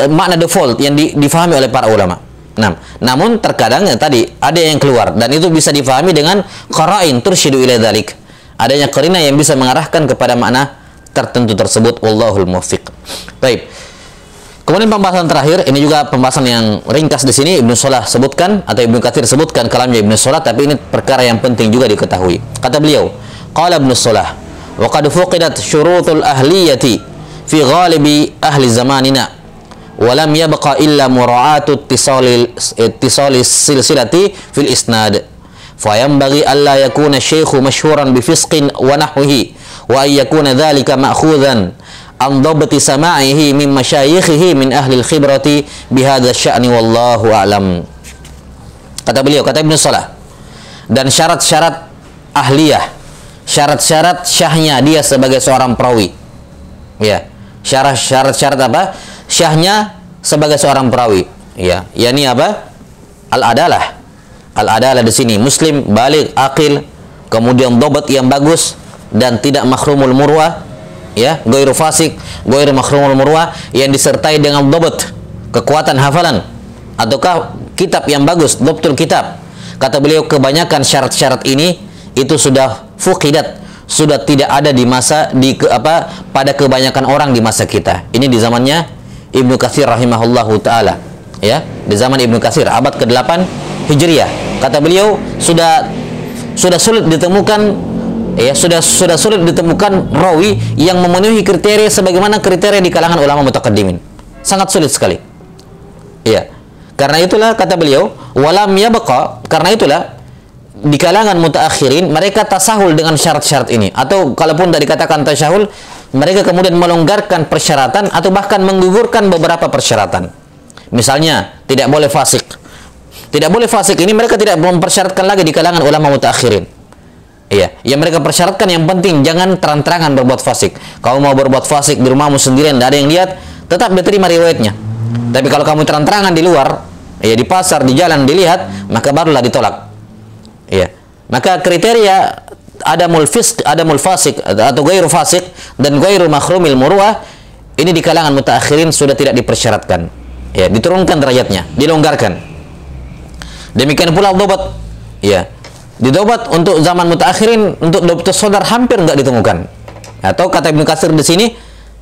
makna default yang difahami oleh para ulama. Nah, namun terkadang tadi ada yang keluar, dan itu bisa difahami dengan qara'in turshidu ila dzalik. Adanya qarina yang bisa mengarahkan kepada makna tertentu tersebut. Wallahul muwaffiq. Baik. Kemudian pembahasan terakhir, ini juga pembahasan yang ringkas di sini. Ibnu Salah sebutkan atau Ibnu Katsir sebutkan kalamnya Ibnu Salah, tapi ini perkara yang penting juga diketahui. Kata beliau, qala Ibnu Salah, wa qad fuqidat syurutul ahliyati fi ghalibi ahli zamanina wa lam yabqa illa mura'atu ittisali silsilati fil isnad. Fa yanbaghi alla yakuna syaikhu masyhuran bi fisqin wa nahwihi wa ay yakuna dhalika ma'khudhan an dhabti sama'ihi min masyayikhihi min ahli al-khibrati bihadza sya'ni wallahu a'lam. Kata beliau, kata Ibnu Salah, dan syarat-syarat ahliyah, syarat-syarat syahnya dia sebagai seorang perawi, ya, syarat-syarat apa? Syahnya sebagai seorang perawi, ya, yakni apa? Al-adalah. Al-adalah di sini muslim, baligh, aqil, kemudian dhabt yang bagus dan tidak makhrumul murwah, ya, ghairu fasik, ghairu makhrumul murwah, yang disertai dengan dhabt, kekuatan hafalan, ataukah kitab yang bagus, dhabtul kitab. Kata beliau, kebanyakan syarat-syarat ini itu sudah fuqidat, sudah tidak ada di masa pada kebanyakan orang di masa kita. Ini di zamannya Ibnu Katsir rahimahullahu taala, ya, di zaman Ibnu Katsir abad ke-8 Hijriah. Kata beliau, sudah sulit ditemukan, ya, sudah sulit ditemukan rawi yang memenuhi kriteria sebagaimana kriteria di kalangan ulama mutaqaddimin. Sangat sulit sekali. Ya. Karena itulah kata beliau, walam yabqa, karena itulah di kalangan mutaakhirin mereka tasahul dengan syarat-syarat ini, atau kalaupun tidak dikatakan tasahul, mereka kemudian melonggarkan persyaratan atau bahkan menggugurkan beberapa persyaratan. Misalnya tidak boleh fasik. Tidak boleh fasik ini mereka tidak mempersyaratkan lagi di kalangan ulama mutaakhirin. Iya, yang mereka persyaratkan yang penting jangan terang-terangan berbuat fasik. Kamu mau berbuat fasik di rumahmu sendirian, tidak ada yang lihat, tetap diterima riwayatnya. Tapi kalau kamu terang-terangan di luar, ya di pasar, di jalan dilihat, maka barulah ditolak. Ya. Maka kriteria adamul fasik atau ghairu fasik dan ghairu makhrumil muru'ah ini di kalangan mutaakhirin sudah tidak dipersyaratkan. Ya, diturunkan derajatnya, dilonggarkan. Demikian pula dobat. Ya. Di dobat untuk zaman mutaakhirin, untuk dobat sodar hampir enggak ditemukan. Atau kata Ibnu Katsir di sini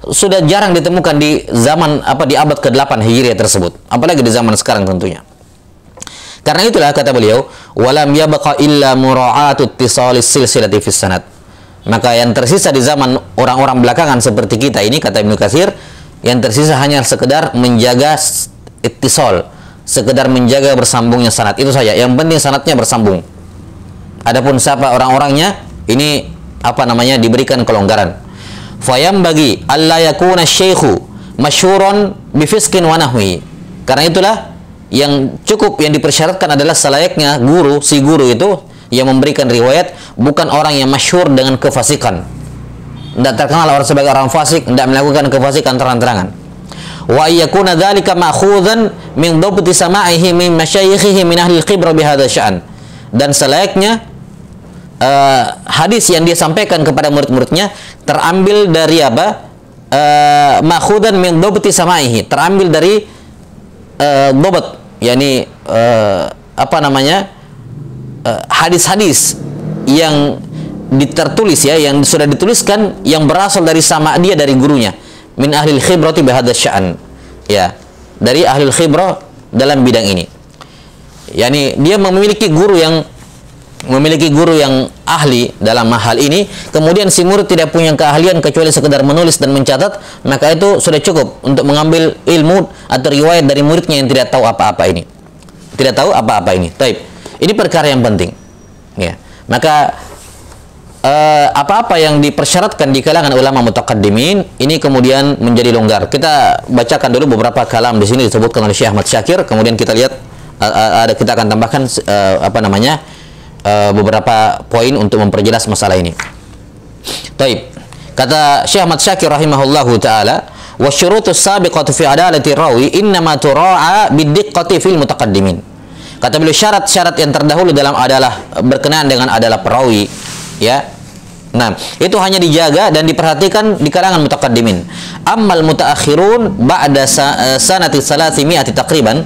sudah jarang ditemukan di zaman di abad ke-8 Hijriah tersebut, apalagi di zaman sekarang tentunya. Karena itulah kata beliau, walam yabqa illa mura'atu ittisalis silsilati fis sanad. Maka yang tersisa di zaman orang-orang belakangan seperti kita ini, kata Ibnu Katsir, yang tersisa hanya sekedar menjaga ittisal, sekedar menjaga bersambungnya sanad, itu saja. Yang penting sanadnya bersambung. Adapun siapa orang-orangnya, ini diberikan kelonggaran. Fayam bagi alla yakuna syekhu masyhuran bifiskin wa nahwi. Karena itulah yang cukup, yang dipersyaratkan adalah selayaknya si guru itu yang memberikan riwayat bukan orang yang masyhur dengan kefasikan. Tidak terkenal orang sebagai orang fasik, tidak melakukan kefasikan terang-terangan. Wa yakuna dzalika ma'khudhan min dhabti sama'ihi min masyayikhihi min ahli al-khibra bi hadzal sya'n. Dan selayaknya hadis yang dia sampaikan kepada murid-muridnya terambil dari ma'khudan min dhabti sama'ihi, terambil dari dhabt, yakni hadis-hadis yang ditertulis, ya, yang sudah dituliskan, yang berasal dari sama dia, dari gurunya, min ahlil khibrati bihadza sya'an, ya, dari ahlil khibrah dalam bidang ini. Yani dia memiliki guru yang ahli dalam hal ini, kemudian si murid tidak punya keahlian kecuali sekedar menulis dan mencatat, maka itu sudah cukup untuk mengambil ilmu atau riwayat dari muridnya yang tidak tahu apa-apa ini. Tidak tahu apa-apa ini. Taib. Ini perkara yang penting. Ya. Maka apa-apa yang dipersyaratkan di kalangan ulama mutaqaddimin ini kemudian menjadi longgar. Kita bacakan dulu beberapa kalam di sini disebutkan oleh Syekh Ahmad Syakir, kemudian kita lihat kita akan tambahkan beberapa poin untuk memperjelas masalah ini. Taib. Kata Syekh Ahmad Syakir rahimahullahu taala, wa syurutus sabiqatu fi adalati rawi innama tura'a biddiqqati fil mutaqaddimin. Kata beliau, syarat-syarat yang terdahulu dalam adalah berkenaan dengan adalah perawi, ya. Nah, itu hanya dijaga dan diperhatikan di kalangan mutaqaddimin. Ammal mutaakhirun ba'da sanati 300 takriban.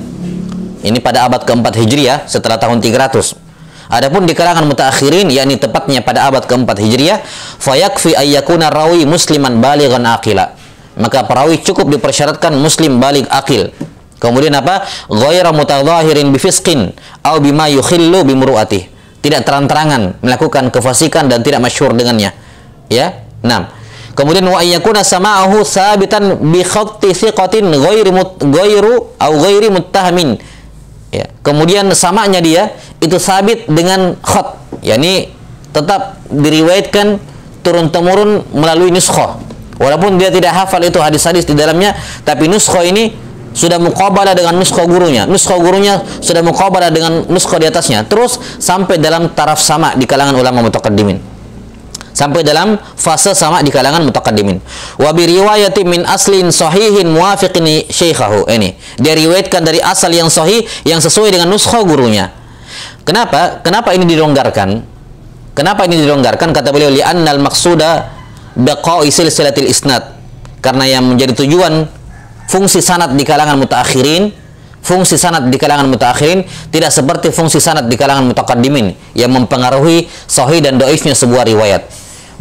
Ini pada abad keempat Hijriah, setelah tahun 300. Adapun di kalangan mutaakhirin, yakni tepatnya pada abad keempat Hijriah, fayakfi ayyakuna rawi musliman balighan aqila. Maka perawi cukup dipersyaratkan muslim baligh akil. Kemudian Ghaira mutadhahirin bifisqin aw bima yukhillu bimru'atih. Tidak terang-terangan melakukan kefasikan dan tidak masyhur dengannya. Ya. Nah. Kemudian wa ayyakuna sama'ahu sabitan bi khatti thiqatin ghairi muttahamin. Ya. Kemudian samanya dia itu sabit dengan khat, yakni tetap diriwayatkan turun-temurun melalui nuskhah. Walaupun dia tidak hafal itu hadis-hadis di dalamnya, tapi nuskhah ini sudah muqabalah dengan nuskhah gurunya. Nuskhah gurunya sudah muqabalah dengan nuskhah di atasnya. Terus sampai dalam taraf sama di kalangan ulama mutaqaddimin. Sampai dalam fase sama di kalangan mutaqaddimin. Wa bi riwayati min aslin sahihin muwafiqin syaikhahu. Ini dia riwayatkan dari asal yang sahih yang sesuai dengan nuskhah gurunya. Kenapa? Kenapa ini dilonggarkan? Kenapa ini dilonggarkan? Kata beliau, li'annal maqsuda baqa'i silsilatil isnad. Karena yang menjadi tujuan fungsi sanad di kalangan mutaakhirin, tidak seperti fungsi sanad di kalangan mutaqaddimin yang mempengaruhi sahih dan dhaifnya sebuah riwayat.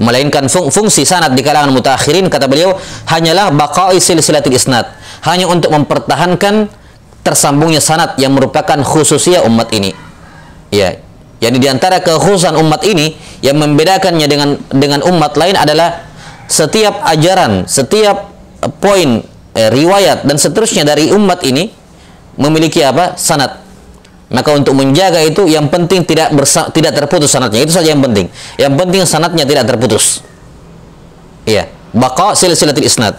Melainkan fungsi sanad di kalangan mutaakhirin, kata beliau, hanyalah baqa'i silsilatil isnad, hanya untuk mempertahankan tersambungnya sanad yang merupakan khususiyah umat ini. Ya, jadi di antara kekhususan umat ini yang membedakannya dengan umat lain adalah setiap ajaran, setiap poin riwayat dan seterusnya dari umat ini memiliki sanad. Maka untuk menjaga itu yang penting tidak terputus sanadnya. Itu saja yang penting. Yang penting sanadnya tidak terputus. Iya, baqa silsilatil isnad.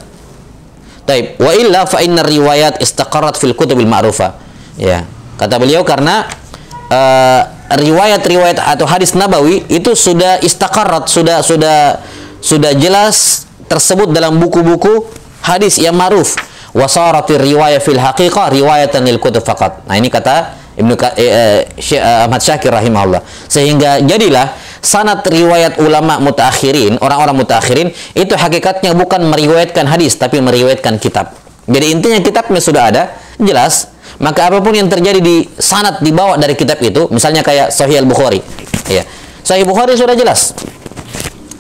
Taib, wa illa fa inna riwayat istaqarrat fil kutubil ma'rufah. Ya, kata beliau, karena riwayat-riwayat atau hadis nabawi itu sudah istaqarrat, sudah jelas tersebut dalam buku-buku hadis yang ma'ruf. wasaratir riwayah fil haqiqah riwayatan lil kutub faqat. Nah, ini kata Syekh Ahmad Syakir rahimahullah. Sehingga jadilah sanad riwayat ulama mutaakhirin, orang-orang mutaakhirin itu hakikatnya bukan meriwayatkan hadis tapi meriwayatkan kitab. Jadi intinya kitabnya sudah ada, jelas. Maka apapun yang terjadi di sanad dibawa dari kitab itu, misalnya kayak Sahih Al-Bukhari. Ya. Sahih Bukhari sudah jelas.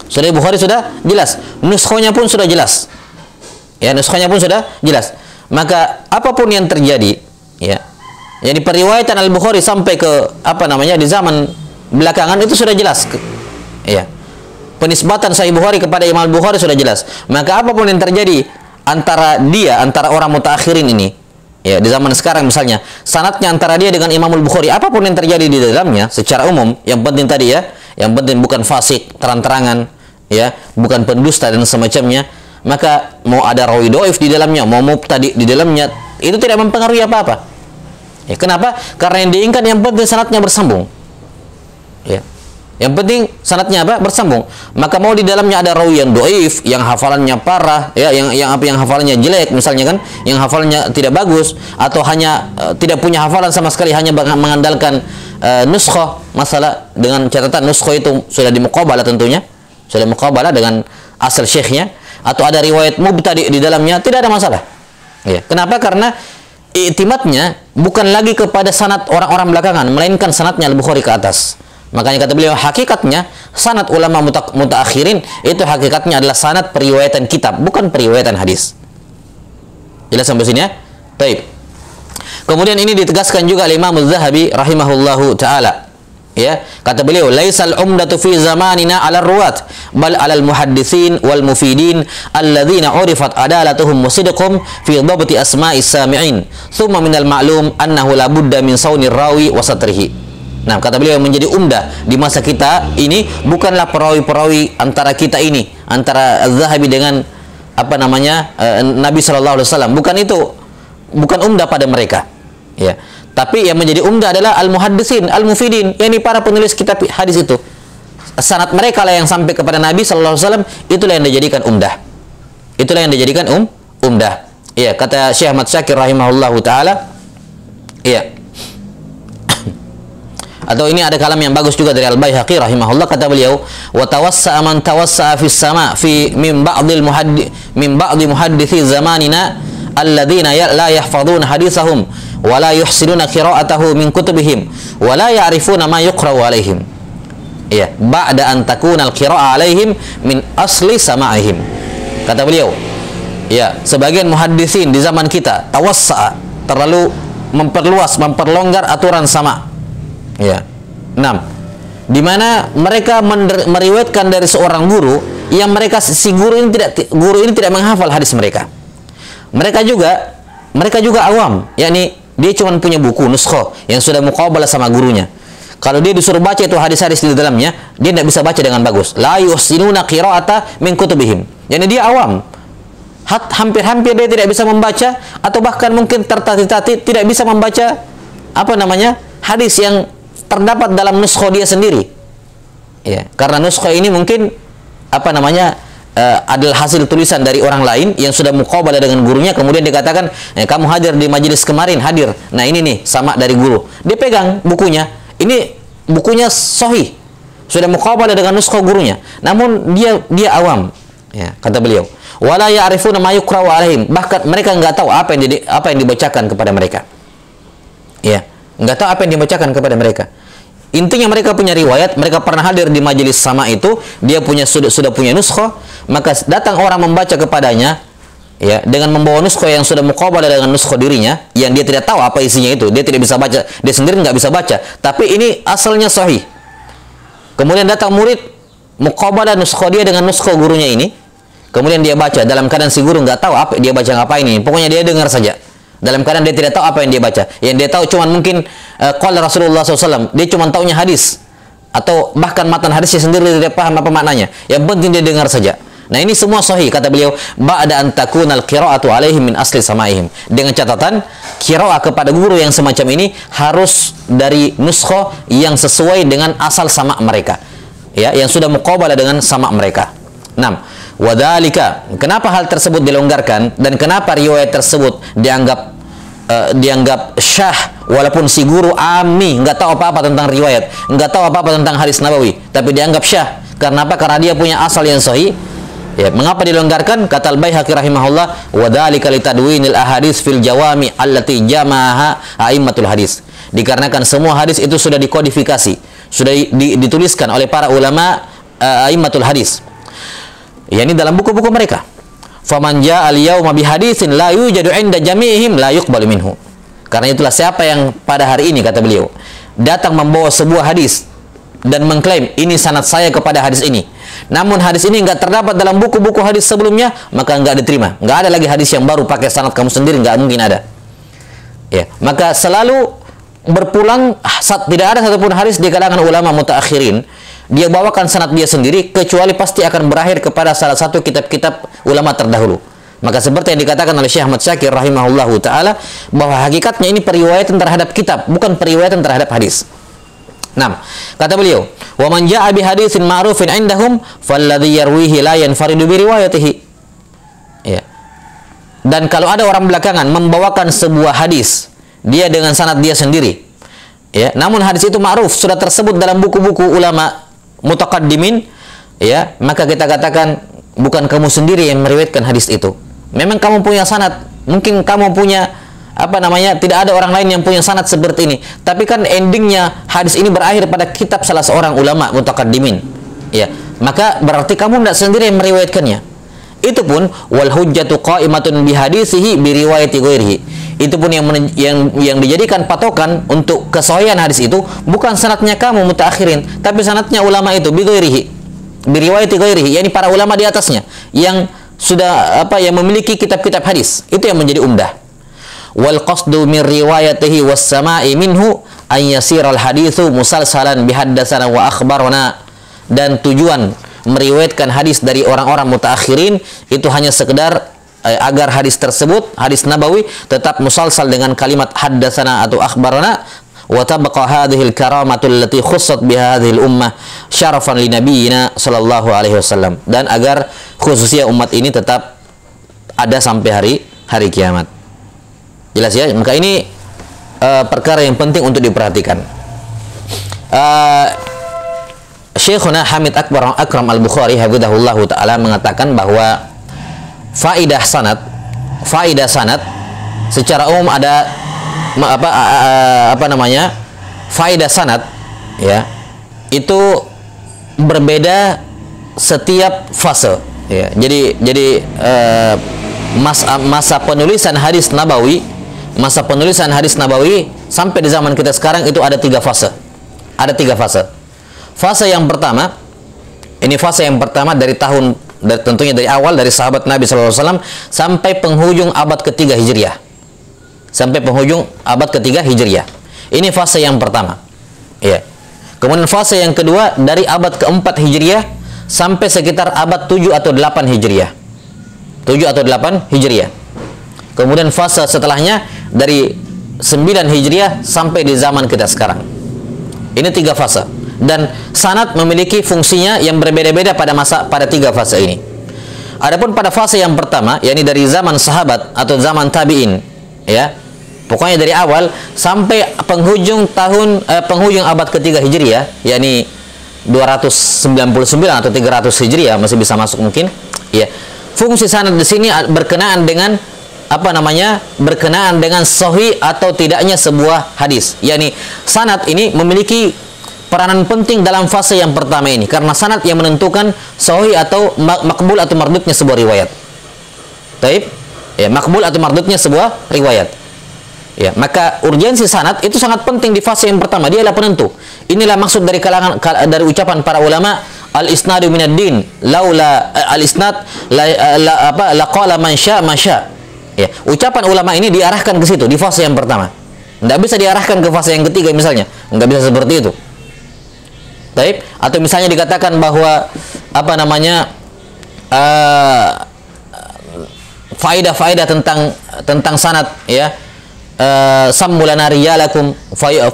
Sahih Bukhari sudah jelas. Nuskhanya pun sudah jelas. Ya, nuskhanya pun sudah jelas. Maka apapun yang terjadi, ya. Jadi periwayatan Al-Bukhari sampai ke di zaman belakangan itu sudah jelas. Ya. Penisbatan Sahih Bukhari kepada Imam Al-Bukhari sudah jelas. Maka apapun yang terjadi antara orang mutaakhirin ini, ya, di zaman sekarang misalnya, sanadnya antara dia dengan Imam Al-Bukhari, apapun yang terjadi di dalamnya secara umum, yang penting tadi ya, yang penting bukan fasik terang-terangan, ya, bukan pendusta dan semacamnya, maka mau ada rawi dhaif di dalamnya, mau mubtadi di dalamnya, itu tidak mempengaruhi apa-apa. Ya, kenapa? Karena yang diinginkan yang penting sanadnya bersambung. Ya. Yang penting sanadnya bersambung. Maka mau di dalamnya ada rawi yang dhaif, yang hafalannya parah, ya, yang hafalannya jelek misalnya kan, yang hafalannya tidak bagus, atau hanya tidak punya hafalan sama sekali, hanya mengandalkan nuskhah, masalah dengan catatan nuskhah itu sudah dimuqabalah tentunya, sudah muqabalah dengan asal syekhnya, atau ada riwayat mubtadi di dalamnya, tidak ada masalah. Ya. Kenapa? Karena i'timadnya bukan lagi kepada sanad orang-orang belakangan, melainkan sanadnya Al-Bukhari ke atas. Makanya kata beliau, hakikatnya sanad ulama mutaakhirin itu hakikatnya adalah sanad periwayatan kitab, bukan periwayatan hadis. Jelas sampai sini ya? Baik. Kemudian ini ditegaskan juga oleh Imam Az-Zahabi rahimahullahu taala. Ya, kata beliau, laisal umdatu fi zamanina 'ala ruwat bal 'alal muhadditsin wal mufidin alladzina 'urifat adalatuhum wa sidqum fi dhabti asma'is sami'in thumma minal ma'lum annahu la budda min saunir rawi wa satrihi. Nah, kata beliau, yang menjadi umdah di masa kita ini bukanlah perawi-perawi antara kita ini, antara Az-Zahabi dengan Nabi sallallahu alaihi wasallam. Bukan itu, bukan umdah pada mereka. Ya. Tapi yang menjadi umdah adalah al-muhaddisin, al-mufidin, yakni para penulis kitab hadis itu. Sanad mereka lah yang sampai kepada Nabi sallallahu alaihi wasallam, itulah yang dijadikan umdah. Itulah yang dijadikan umdah. Iya, kata Syekh Ahmad Syakir rahimahullahu taala. Iya. Atau ini ada kalam yang bagus juga dari Al-Baihaqi rahimahullah, kata beliau, wa tawassa'a man tawassa'a fis sama' fi min ba'di muhadditsi zamanina alladzina la yahfazuna haditsahum wa la yuhsinuna qira'atahu min kutubihim wa la ya'rifuna ma yuqra'u alaihim. Ya, ba'da an takuna al-qira'ah alaihim min asli sama'ihim. Kata beliau, ya, sebagian muhaddisin di zaman kita tawassa'a, terlalu memperlonggar aturan sama'. Ya. 6. Di mana mereka meriwayatkan dari seorang guru yang si guru ini tidak menghafal hadis mereka. Mereka juga awam, yakni dia cuma punya buku nuskhah yang sudah muqabalah sama gurunya. Kalau dia disuruh baca itu hadis-hadis di dalamnya, dia tidak bisa baca dengan bagus. La yuhsinuna qira'ata min kutubihim. Yani dia awam. Hampir-hampir dia tidak bisa membaca, atau bahkan mungkin tertatih-tatih tidak bisa membaca hadis yang terdapat dalam nuskhah dia sendiri. Ya, karena nuskhah ini mungkin adalah hasil tulisan dari orang lain yang sudah muqabalah dengan gurunya, kemudian dikatakan, kamu hadir di majelis kemarin, hadir. Nah, ini nih sama dari guru. Dia pegang bukunya. Ini bukunya sahih. Sudah muqabalah dengan nuskhah gurunya. Namun dia awam. Ya, kata beliau, wala ya'rifuna ma yuqra'u alaihim. Bahkan mereka enggak tahu apa yang dibacakan kepada mereka. Ya. Nggak tahu apa yang dibacakan kepada mereka. Intinya mereka punya riwayat, mereka pernah hadir di majelis sama itu, dia sudah punya nuskhah, maka datang orang membaca kepadanya, ya, dengan membawa nuskhah yang sudah muqabalah dengan nuskhah dirinya, yang dia tidak tahu apa isinya itu, dia tidak bisa baca, dia sendiri nggak bisa baca, tapi ini asalnya sahih. Kemudian datang murid muqabalah nuskhah dia dengan nuskhah gurunya ini, kemudian dia baca dalam keadaan si guru nggak tahu apa dia baca ngapain ini, pokoknya dia dengar saja. Dalam keadaan dia tidak tahu apa yang dia baca. Yang dia tahu cuman mungkin qala Rasulullah SAW. Dia cuma taunya hadis, atau bahkan matan hadisnya sendiri tidak paham apa maknanya. Yang penting dia dengar saja. Nah, ini semua sahih, kata beliau, ba'da an takunal qira'atu alaihim min asli samaihim. Dengan catatan qira'ah kepada guru yang semacam ini harus dari nuskhah yang sesuai dengan asal sama mereka. Ya, yang sudah muqabalah dengan sama mereka. Wadhalika, kenapa hal tersebut dilonggarkan dan kenapa riwayat tersebut dianggap syah, walaupun si guru ami nggak tahu apa-apa tentang riwayat, nggak tahu apa-apa tentang hadis nabawi, tapi dianggap syah. Karena apa? Karena dia punya asal yang sahih. Ya, mengapa dilonggarkan? Kata Al-Baihaqi rahimahullah, wadzalika litadwinil ahadits fil jawami allati jama'aha a'immatul hadis. Dikarenakan semua hadis itu sudah dikodifikasi, sudah dituliskan oleh para ulama a'immatul hadis. Yani dalam buku-buku mereka. Faman ja'al yauma bihaditsin la yujadu 'inda jami'ihim la yuqbalu minhu. Karena itulah siapa yang pada hari ini, kata beliau, datang membawa sebuah hadis dan mengklaim ini sanad saya kepada hadis ini, namun hadis ini enggak terdapat dalam buku-buku hadis sebelumnya, maka enggak diterima. Enggak ada lagi hadis yang baru pakai sanad kamu sendiri, enggak mungkin ada. Ya, maka selalu berpulang, tidak ada satupun hadis di kalangan ulama mutaakhirin dia bawakan sanad dia sendiri, kecuali pasti akan berakhir kepada salah satu kitab-kitab ulama terdahulu. Maka seperti yang dikatakan oleh Syekh Ahmad Syakir rahimahullahu taala, bahwa hakikatnya ini periwayatan terhadap kitab, bukan periwayatan terhadap hadis. Kata beliau, wa man jaa bi haditsin ma'rufin 'indahum falladhi yarwihi la yanfaridu bi riwayatihi. Ya. Dan kalau ada orang belakangan membawakan sebuah hadis dia dengan sanad dia sendiri, ya, namun hadis itu ma'ruf, sudah tersebut dalam buku-buku ulama mutaqaddimin, ya, maka kita katakan bukan kamu sendiri yang meriwayatkan hadis itu. Memang kamu punya sanad, mungkin kamu punya tidak ada orang lain yang punya sanad seperti ini, tapi kan endingnya hadis ini berakhir pada kitab salah seorang ulama mutaqaddimin, ya, maka berarti kamu tidak sendiri yang meriwayatkannya. Itu pun wal hujjatu qa'imatun bi hadisihi bi riwayati ghairihi. Itu pun yang dijadikan patokan untuk kesahihan hadis itu bukan sanadnya kamu mutaakhirin, tapi sanadnya ulama itu bi ghairihi, bi riwayati ghairihi, yakni para ulama di atasnya yang sudah yang memiliki kitab-kitab hadis. Itu yang menjadi umdah. Wal qasdu min riwayatihi was sama'i minhu an yasiral haditsu musalsalan bi haddatsana wa akhbarana. Dan tujuan meriwayatkan hadis dari orang-orang mutaakhirin itu hanya sekedar agar hadis tersebut, hadis nabawi, tetap musalsal dengan kalimat haddatsana atau akhbarana, wa tabqa hadhil karamatu allati khussat biha hadhil ummah syarafan li nabiyina sallallahu alaihi wasallam, dan agar khususnya umat ini tetap ada sampai hari kiamat. Jelas ya? Maka ini perkara yang penting untuk diperhatikan. Syekhuna Hamid Akram Al-Bukhari hafizahullahu taala mengatakan bahwa faidah sanad secara umum ada faidah sanad, ya, itu berbeda setiap fase, ya. Jadi masa penulisan hadis nabawi sampai di zaman kita sekarang itu ada tiga fase. Fase yang pertama, ini fase yang pertama tentunya dari awal, dari sahabat Nabi SAW sampai penghujung abad ketiga Hijriah. Ini fase yang pertama. Ya. Kemudian fase yang kedua dari abad keempat Hijriah sampai sekitar abad 7 atau 8 Hijriah. Kemudian fase setelahnya dari 9 Hijriah sampai di zaman kita sekarang. Ini tiga fase. Dan sanad memiliki fungsinya yang berbeda-beda pada tiga fase ini. Adapun pada fase yang pertama, yakni dari zaman sahabat atau zaman tabi'in, ya, pokoknya dari awal sampai penghujung abad ketiga Hijriah, yakni 299 atau 300 Hijriah masih bisa masuk mungkin, ya. Fungsi sanad di sini berkenaan dengan sahih atau tidaknya sebuah hadis. Yakni sanad ini memiliki peranan penting dalam fase yang pertama ini, karena sanad yang menentukan sahih atau makbul atau mardudnya sebuah riwayat. Taib, ya, makbul atau mardudnya sebuah riwayat. Ya, maka urgensi sanad itu sangat penting di fase yang pertama. Dia adalah penentu. Inilah maksud dari dari ucapan para ulama, al-isnadu minad din, laula al-isnad la qala man syaa ma syaa. Ya, ucapan ulama ini diarahkan ke situ di fase yang pertama. Tidak bisa diarahkan ke fase yang ketiga misalnya. Enggak bisa seperti itu. Taib, atau misalnya dikatakan bahwa faedah-faedah tentang sanad, ya, sammulana riyalakum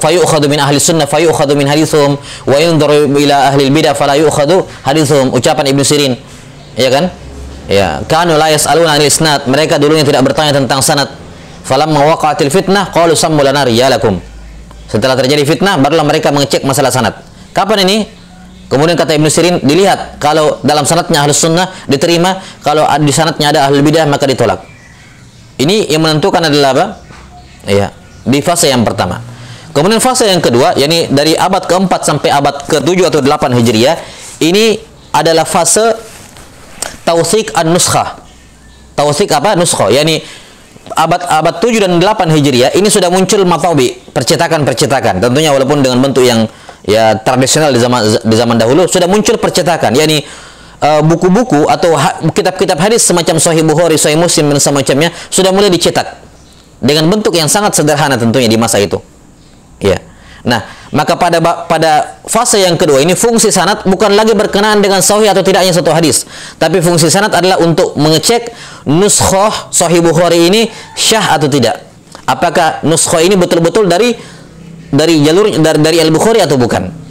fayu'khadhu min ahli sunnah fayu'khadhu min hadithum wa yunzaru ila ahli bidah fala yu'khadhu hadithum, ucapan Ibnu Sirin, ya kan? Ya, kanu la yas'aluna 'anil isnad. Mereka dulunya tidak bertanya tentang sanad. Falamma waqa'atil fitnah qalu sammu lana rijalakum. Setelah terjadi fitnah barulah mereka mengecek masalah sanad. Kapan ini? Kemudian kata Ibnu Sirin, dilihat kalau dalam sanadnya Ahlus Sunnah diterima, kalau di sanadnya ada Ahlul Bidah maka ditolak. Ini yang menentukan adalah apa? Ya, di fase yang pertama. Kemudian fase yang kedua, yakni dari abad ke-4 sampai abad ke-7 atau 8 Hijriah, ini adalah fase tawthik an-nuskhah. Tawthik apa? Nuskhah. Yani abad 7 dan 8 Hijriah ini sudah muncul matabi, percetakan-percetakan. Tentunya walaupun dengan bentuk yang ya tradisional di zaman dahulu sudah muncul percetakan, yakni buku-buku atau kitab-kitab hadis semacam Sahih Bukhari, Sahih Muslim dan semacamnya sudah mulai dicetak dengan bentuk yang sangat sederhana tentunya di masa itu. Ya. Nah, maka pada fase yang kedua ini fungsi sanad bukan lagi berkenaan dengan sahih atau tidaknya satu hadis, tapi fungsi sanad adalah untuk mengecek nuskhah Sahih Bukhari ini syah atau tidak. Apakah nuskhah ini betul-betul dari jalur dari Al-Bukhari atau bukan?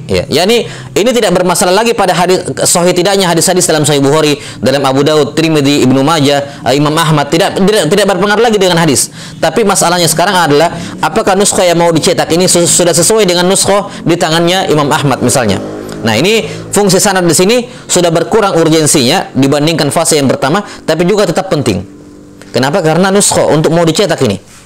Ya, yakni ini tidak bermasalah lagi pada hadis sahih tidaknya hadis-hadis dalam Sahih Bukhari, dalam Abu Daud, Tirmidzi, Ibnu Majah, Imam Ahmad, tidak berpengaruh lagi dengan hadis. Tapi masalahnya sekarang adalah apakah nuskhah yang mau dicetak ini sudah sesuai dengan nuskhah di tangannya Imam Ahmad misalnya. Nah, ini fungsi sanad di sini sudah berkurang urgensinya dibandingkan fase yang pertama, tapi juga tetap penting. Kenapa? Karena nuskhah untuk mau dicetak ini.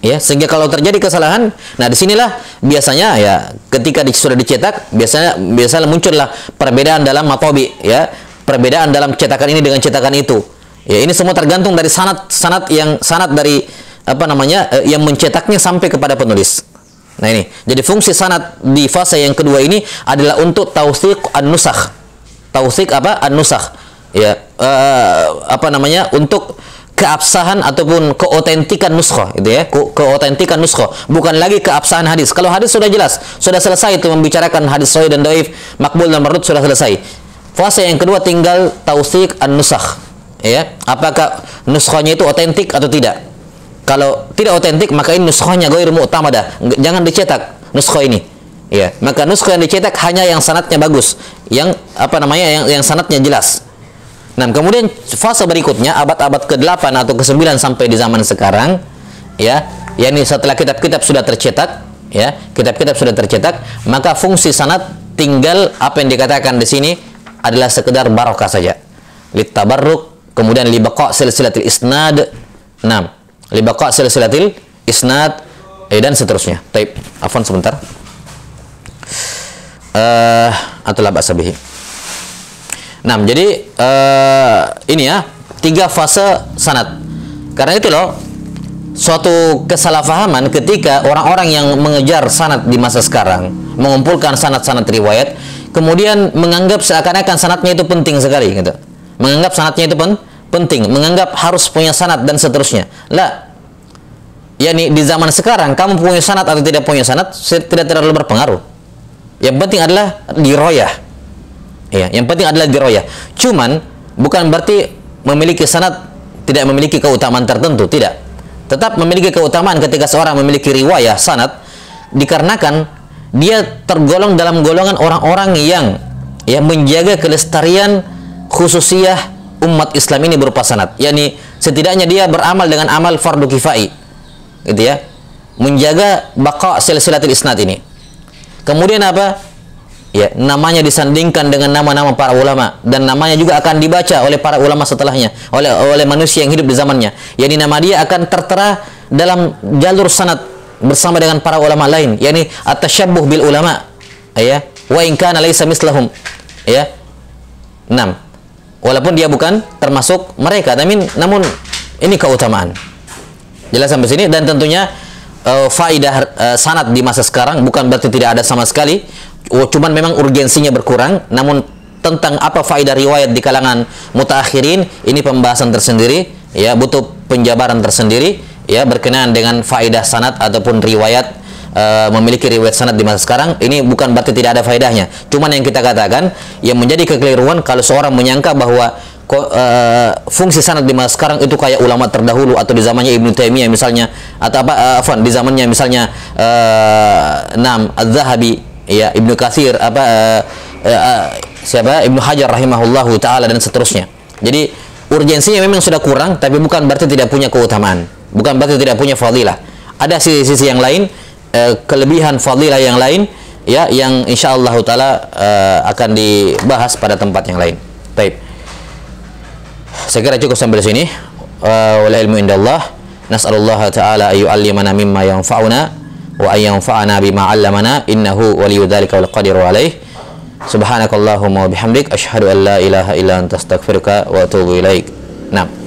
Ya, sehingga kalau terjadi kesalahan, nah disinilah biasanya ya ketika sudah dicetak biasanya muncullah perbedaan dalam matabi, ya, perbedaan dalam cetakan ini dengan cetakan itu. Ya, ini semua tergantung dari sanad dari apa namanya yang mencetaknya sampai kepada penulis. Nah, ini jadi fungsi sanad di fase yang kedua ini adalah untuk tawthik an-nusakh. Tawthik apa? An-nusakh. Ya, apa namanya? Untuk keabsahan ataupun keotentikan nuskhah, itu ya, keotentikan nuskhah, bukan lagi keabsahan hadis. Kalau hadis sudah jelas, sudah selesai itu membicarakan hadis sahih dan dhaif, makbul dan mardud sudah selesai. Fase yang kedua tinggal tawthik an-nusakh, ya, apakah nuskhahnya itu otentik atau tidak. Kalau tidak otentik maka ini nuskhahnya ghairu mu'tamadah, jangan dicetak nuskhah ini. Ya, maka nuskhah yang dicetak hanya yang sanadnya bagus, yang apa namanya yang sanadnya jelas. Nah, kemudian fase berikutnya abad-abad ke-8 atau ke-9 sampai di zaman sekarang, ya, yakni setelah kitab-kitab sudah tercetak, ya, kitab-kitab sudah tercetak, maka fungsi sanad tinggal apa yang dikatakan di sini adalah sekedar barokah saja. Litabarruk, kemudian libaqa silsilatil isnad, libaqa silsilatil isnad, dan seterusnya. Taib, afwan sebentar. Atau la ba'sa bihi. Nah, jadi ini ya 3 fase sanad. Karena itu loh suatu kesalahpahaman ketika orang-orang yang mengejar sanad di masa sekarang mengumpulkan sanad-sanad riwayat, kemudian menganggap seakan-akan sanadnya itu penting sekali gitu. Menganggap sanadnya itu penting, menganggap harus punya sanad dan seterusnya. Lah, yakni di zaman sekarang kamu punya sanad atau tidak punya sanad tidak terlalu berpengaruh. Yang penting adalah diroyah. Ya, yang penting adalah diroyah. Cuman bukan berarti memiliki sanad tidak memiliki keutamaan tertentu, tidak. Tetap memiliki keutamaan ketika seorang memiliki riwayah sanad, dikarenakan dia tergolong dalam golongan orang-orang yang menjaga kelestarian khususiyah umat Islam ini berupa sanad. Yani setidaknya dia beramal dengan amal fardu kifai, gitu ya, menjaga baqa silsilatil isnad ini. Kemudian apa? Ya, namanya disandingkan dengan nama-nama para ulama dan namanya juga akan dibaca oleh para ulama setelahnya, oleh manusia yang hidup di zamannya. Yani nama dia akan tertera dalam jalur sanad bersama dengan para ulama lain, yakni at-tasyabbuh bil ulama, ya, wa in kana laisa mislahum, ya. 6. Walaupun dia bukan termasuk mereka, namun ini keutamaan. Jelas sampai sini. Dan tentunya faidah sanad di masa sekarang bukan berarti tidak ada sama sekali. Cuman memang urgensinya berkurang. Namun tentang apa faedah riwayat di kalangan mutaakhirin ini pembahasan tersendiri, ya, butuh penjabaran tersendiri, ya, berkenaan dengan faedah sanad ataupun riwayat, memiliki riwayat sanad di masa sekarang. Ini bukan berarti tidak ada faedahnya. Cuman yang kita katakan yang menjadi kekeliruan kalau seorang menyangka bahwa fungsi sanad di masa sekarang itu kayak ulama terdahulu atau di zamannya Ibnu Taimiyah misalnya, atau di zamannya misalnya Az-Zahabi, ya, Ibnu Katsir, siapa? Ibnu Hajar rahimahullahu taala dan seterusnya. Jadi urgensinya memang sudah kurang, tapi bukan berarti tidak punya keutamaan, bukan berarti tidak punya fadilah. Ada sisi-sisi yang lain, kelebihan fadilah yang lain, ya, yang insyaallah taala akan dibahas pada tempat yang lain. Baik. Saya kira cukup sampai di sini. Wal ilmu indallah. Nas'alullaha ta'ala ayyu'allimana mimma yanfa'una wa ayyanfa'ana bima 'allamana innahu waliyyu dzalika wal qadiru 'alaih. Subhanakallahumma wa bihamdik asyhadu an la ilaha illa anta astaghfiruka wa atubu ilaik. Nah.